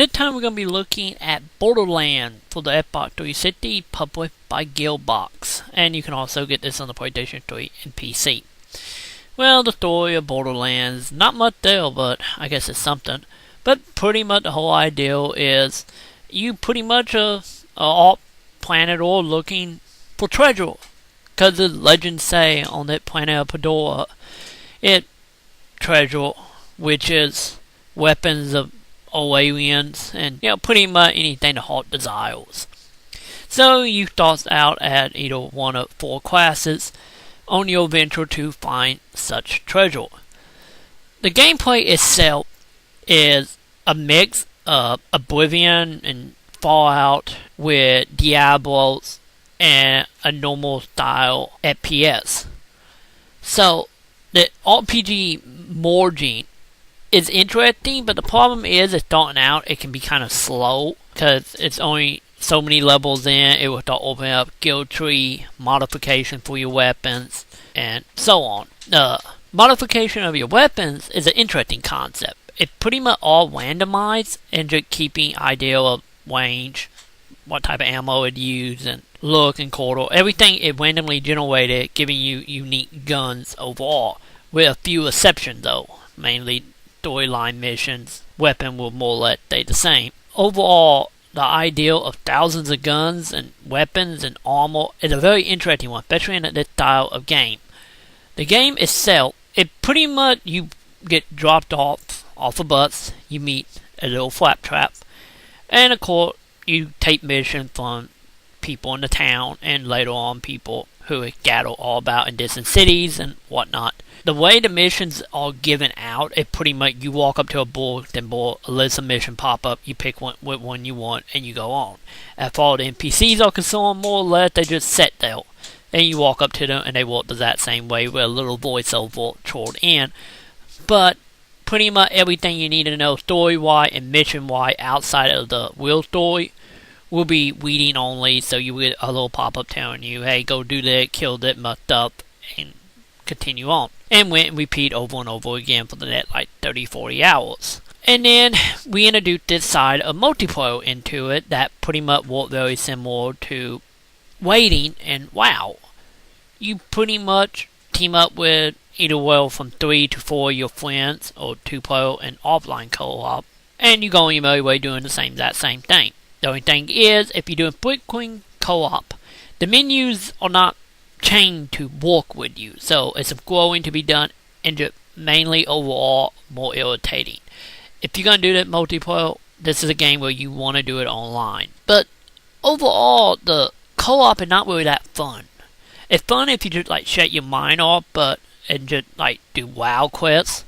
This time we're going to be looking at Borderlands for the Xbox 360, published by Gearbox, and you can also get this on the PlayStation 3 and PC. Well, the story of Borderlands, not much there, but I guess it's something. But pretty much the whole idea is you pretty much are off planet or looking for treasure. Because the legends say on that planet of Pandora, it treasure, which is weapons of aliens and pretty much anything the heart desires. So you start out at either one of four classes on your venture to find such treasure. The gameplay itself is a mix of Oblivion and Fallout with Diablos and a normal style FPS. So the RPG merging is interesting, but the problem is it's starting out it can be kind of slow because it's only so many levels in. It will start opening up skill tree, modification for your weapons, and so on. The modification of your weapons is an interesting concept. It's pretty much all randomized and just keeping idea of range, what type of ammo it used, and look and quarter. Everything is randomly generated, giving you unique guns overall, with a few exceptions though, mainly storyline missions. Weapon will more or less stay the same. Overall, the idea of thousands of guns and weapons and armor is a very interesting one, especially in this style of game. The game itself, it pretty much you get dropped off a bus, you meet a little flap trap, and of course you take missions from people in the town and later on people who are scattered all about in distant cities and whatnot. The way the missions are given out, it pretty much you walk up to a board, then a list of missions pop up, you pick what one you want, and you go on. As far as the NPCs are concerned, more or less, they just sit there. And you walk up to them, and they walk the that same way with a little voiceover toward in. But pretty much everything you need to know story-wise and mission-wise outside of the real story will be reading only, so you get a little pop-up telling you, hey, go do that, kill that, mucked up, and continue on. And went and repeat over and over again for the next 30-40 hours. And then we introduced this side of multiplayer into it that pretty much worked very similar to waiting, and wow. You pretty much team up with either from 3 to 4 of your friends, or 2-player and offline co-op, and you go on your merry way doing that same thing. The only thing is, if you're doing frequent co-op, the menus are not chained to work with you, so it's growing to be done and just mainly overall more irritating. If you're going to do that multiplayer, this is a game where you want to do it online. But overall, the co-op is not really that fun. It's fun if you just shut your mind off, and just do WoW quests.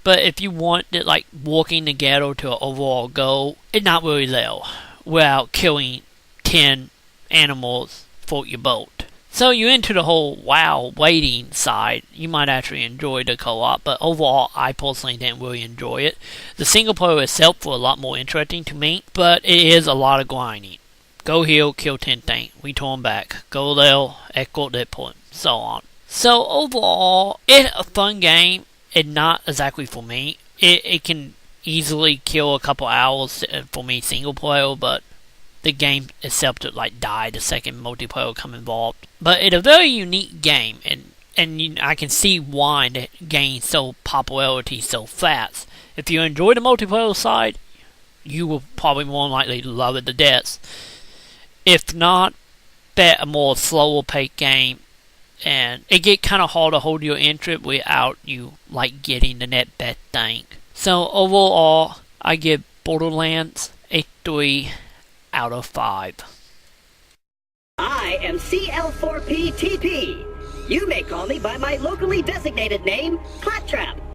But if you want it working together to an overall goal, it's not really there without killing 10 animals for your boat. So you're into the whole WoW waiting side. You might actually enjoy the co-op, but overall, I personally didn't really enjoy it. The single player itself was a lot more interesting to me, but it is a lot of grinding. Go here, kill 10 things, return back. Go there, echo that point, so on. So overall, it's a fun game. It's not exactly for me. It can easily kill a couple hours for me single player, but the game itself to die the second multiplayer come involved. But it's a very unique game, and I can see why it gained so popularity so fast. If you enjoy the multiplayer side, you will probably more likely love it to death. If not, bet a more slower paced game, and it get kind of hard to hold your interest without you getting the net best thing. So overall, I give Borderlands a 3 out of 5. I am CL4PTP. You may call me by my locally designated name, Claptrap.